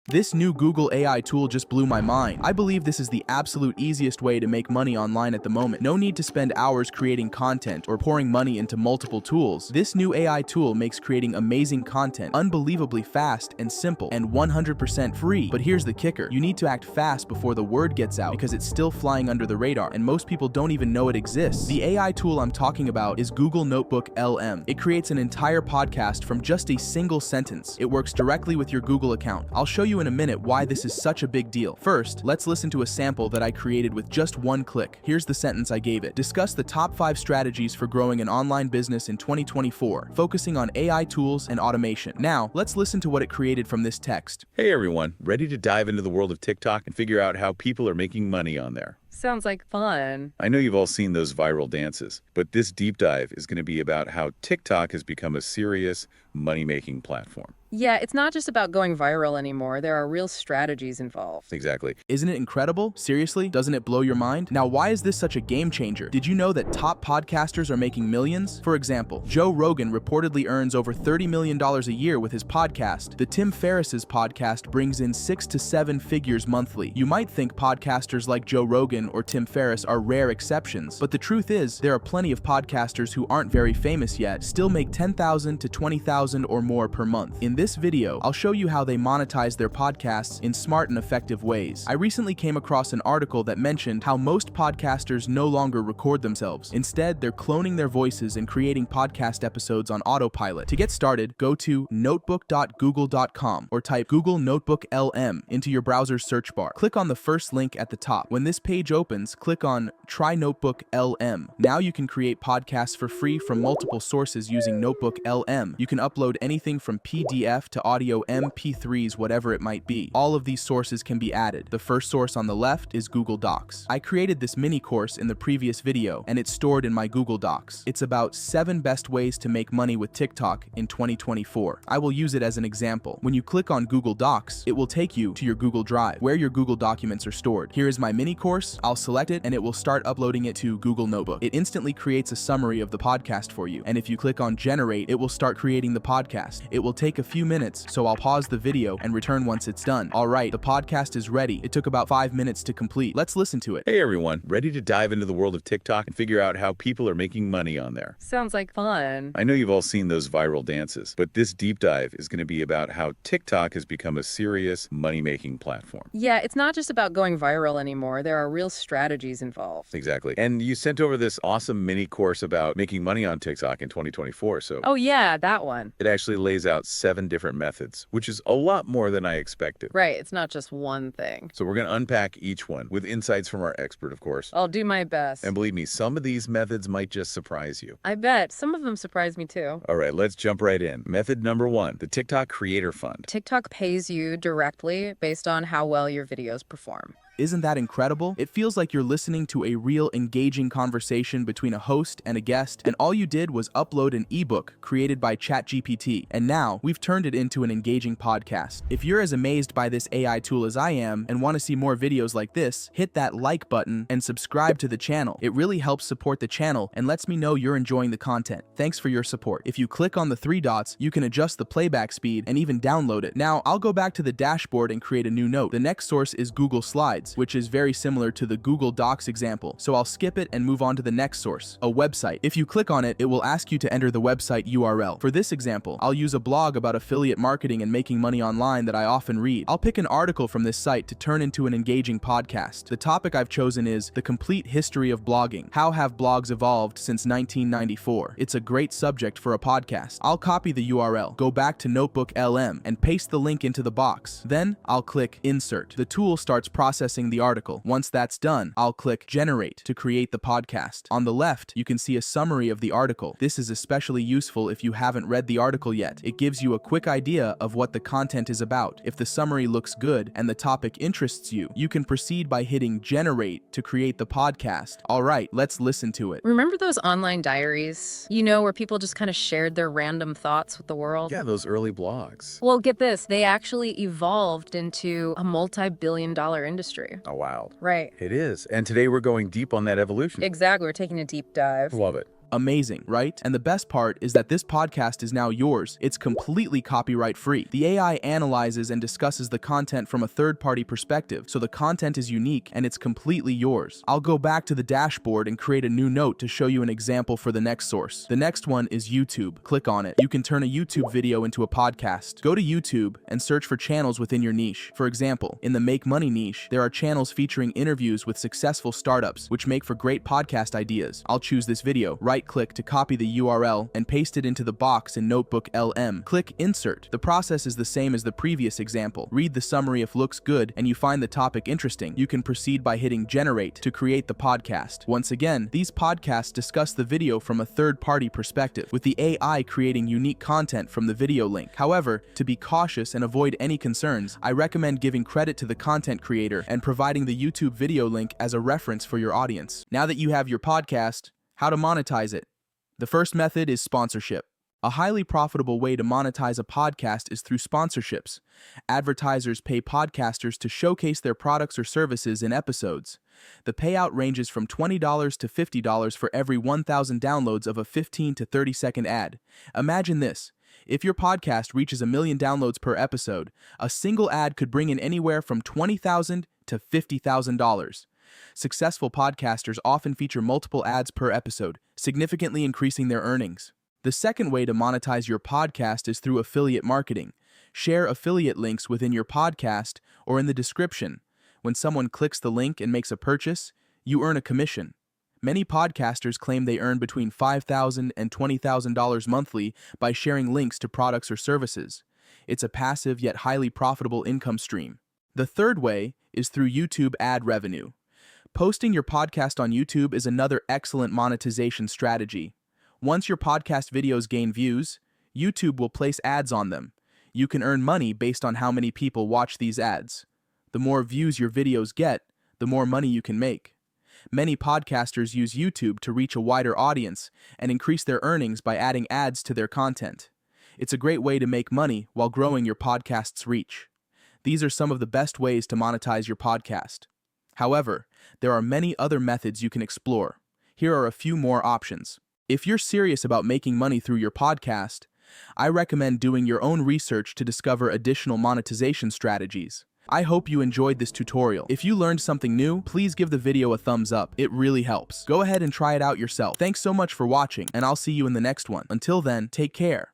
This new Google AI tool just blew my mind. I believe this is the absolute easiest way to make money online at the moment. No need to spend hours creating content or pouring money into multiple tools. This new AI tool makes creating amazing content unbelievably fast and simple and 100% free. But here's the kicker. You need to act fast before the word gets out because it's still flying under the radar and most people don't even know it exists. The AI tool I'm talking about is Google notebooklm. It creates an entire podcast from just a single sentence. It works directly with your Google account. I'll show you in a minute why this is such a big deal. First, let's listen to a sample that I created with just one click. Here's the sentence I gave it. Discuss the top 5 strategies for growing an online business in 2024, focusing on AI tools and automation. Now, let's listen to what it created from this text. Hey everyone, ready to dive into the world of TikTok and figure out how people are making money on there? Sounds like fun. I know you've all seen those viral dances, but this deep dive is going to be about how TikTok has become a serious money-making platform. Yeah, it's not just about going viral anymore. There are real strategies involved. Exactly. Isn't it incredible? Seriously? Doesn't it blow your mind? Now, why is this such a game changer? Did you know that top podcasters are making millions? For example, Joe Rogan reportedly earns over $30 million a year with his podcast. The Tim Ferriss's podcast brings in 6 to 7 figures monthly. You might think podcasters like Joe Rogan or Tim Ferriss are rare exceptions, but the truth is, there are plenty of podcasters who aren't very famous yet, still make $10,000 to $20,000 or more per month. In this video, I'll show you how they monetize their podcasts in smart and effective ways. I recently came across an article that mentioned how most podcasters no longer record themselves. Instead, they're cloning their voices and creating podcast episodes on autopilot. To get started, go to notebook.google.com or type Google notebooklm into your browser's search bar. Click on the first link at the top. When this page opens, click on Try notebooklm. Now you can create podcasts for free from multiple sources using notebooklm. You can upload anything from PDF to audio MP3s, whatever it might be. All of these sources can be added. The first source on the left is Google Docs. I created this mini course in the previous video and it's stored in my Google Docs. It's about 7 best ways to make money with TikTok in 2024. I will use it as an example. When you click on Google Docs, it will take you to your Google Drive where your Google documents are stored. Here is my mini course. I'll select it and it will start uploading it to Google Notebook. It instantly creates a summary of the podcast for you. And if you click on generate, it will start creating the podcast. It will take a few minutes, so I'll pause the video and return once it's done. All right, the podcast is ready. It took about 5 minutes to complete. Let's listen to it. Hey everyone, ready to dive into the world of TikTok and figure out how people are making money on there? Sounds like fun. I know you've all seen those viral dances, but this deep dive is going to be about how TikTok has become a serious money-making platform. Yeah, it's not just about going viral anymore. There are real strategies involved. Exactly. And you sent over this awesome mini course about making money on TikTok in 2024, so Oh yeah, that one. it actually lays out 7 different methods, which is a lot more than I expected. Right, it's not just one thing. So we're going to unpack each one with insights from our expert, of course. I'll do my best. And believe me, some of these methods might just surprise you. I bet. Some of them surprised me too. All right, let's jump right in. Method number 1, the TikTok Creator Fund. TikTok pays you directly based on how well your videos perform. Isn't that incredible? It feels like you're listening to a real engaging conversation between a host and a guest, and all you did was upload an ebook created by ChatGPT, and now we've turned it into an engaging podcast. If you're as amazed by this AI tool as I am and want to see more videos like this, hit that like button and subscribe to the channel. It really helps support the channel and lets me know you're enjoying the content. Thanks for your support. If you click on the 3 dots, you can adjust the playback speed and even download it. Now, I'll go back to the dashboard and create a new note. The next source is Google Slides, which is very similar to the Google Docs example, so I'll skip it and move on to the next source, a website. If you click on it, it will ask you to enter the website URL. For this example, I'll use a blog about affiliate marketing and making money online that I often read. I'll pick an article from this site to turn into an engaging podcast. The topic I've chosen is The Complete History of Blogging. How have blogs evolved since 1994? It's a great subject for a podcast. I'll copy the URL, go back to notebooklm, and paste the link into the box. Then I'll click Insert. The tool starts processing the article. Once that's done, I'll click Generate to create the podcast. On the left, you can see a summary of the article. This is especially useful if you haven't read the article yet. It gives you a quick idea of what the content is about. If the summary looks good and the topic interests you, you can proceed by hitting Generate to create the podcast. All right, let's listen to it. Remember those online diaries? You know, where people just kind of shared their random thoughts with the world? Yeah, those early blogs. Well, get this. They actually evolved into a multi-billion-dollar industry. Oh, wow. Right. It is. And today we're going deep on that evolution. Exactly. We're taking a deep dive. Love it. Amazing, right? And the best part is that this podcast is now yours. It's completely copyright free. The AI analyzes and discusses the content from a third-party perspective, so the content is unique and it's completely yours. I'll go back to the dashboard and create a new note to show you an example for the next source. The next one is YouTube. Click on it. You can turn a YouTube video into a podcast. Go to YouTube and search for channels within your niche. For example, in the Make Money niche, there are channels featuring interviews with successful startups, which make for great podcast ideas. I'll choose this video. Right-click to copy the URL and paste it into the box in notebooklm. Click Insert. The process is the same as the previous example. Read the summary if looks good and you find the topic interesting. You can proceed by hitting Generate to create the podcast. Once again, these podcasts discuss the video from a third-party perspective, with the AI creating unique content from the video link. However, to be cautious and avoid any concerns, I recommend giving credit to the content creator and providing the YouTube video link as a reference for your audience. Now that you have your podcast, how to monetize it? The first method is sponsorship. A highly profitable way to monetize a podcast is through sponsorships. Advertisers pay podcasters to showcase their products or services in episodes. The payout ranges from $20 to $50 for every 1,000 downloads of a 15 to 30-second ad. Imagine this. If your podcast reaches 1 million downloads per episode, a single ad could bring in anywhere from $20,000 to $50,000. Successful podcasters often feature multiple ads per episode, significantly increasing their earnings. The second way to monetize your podcast is through affiliate marketing. Share affiliate links within your podcast or in the description. When someone clicks the link and makes a purchase, you earn a commission. Many podcasters claim they earn between $5,000 and $20,000 monthly by sharing links to products or services. It's a passive yet highly profitable income stream. The third way is through YouTube ad revenue. Posting your podcast on YouTube is another excellent monetization strategy. Once your podcast videos gain views, YouTube will place ads on them. You can earn money based on how many people watch these ads. The more views your videos get, the more money you can make. Many podcasters use YouTube to reach a wider audience and increase their earnings by adding ads to their content. It's a great way to make money while growing your podcast's reach. These are some of the best ways to monetize your podcast. However, there are many other methods you can explore. Here are a few more options. If you're serious about making money through your podcast, I recommend doing your own research to discover additional monetization strategies. I hope you enjoyed this tutorial. If you learned something new, please give the video a thumbs up. It really helps. Go ahead and try it out yourself. Thanks so much for watching, and I'll see you in the next one. Until then, take care.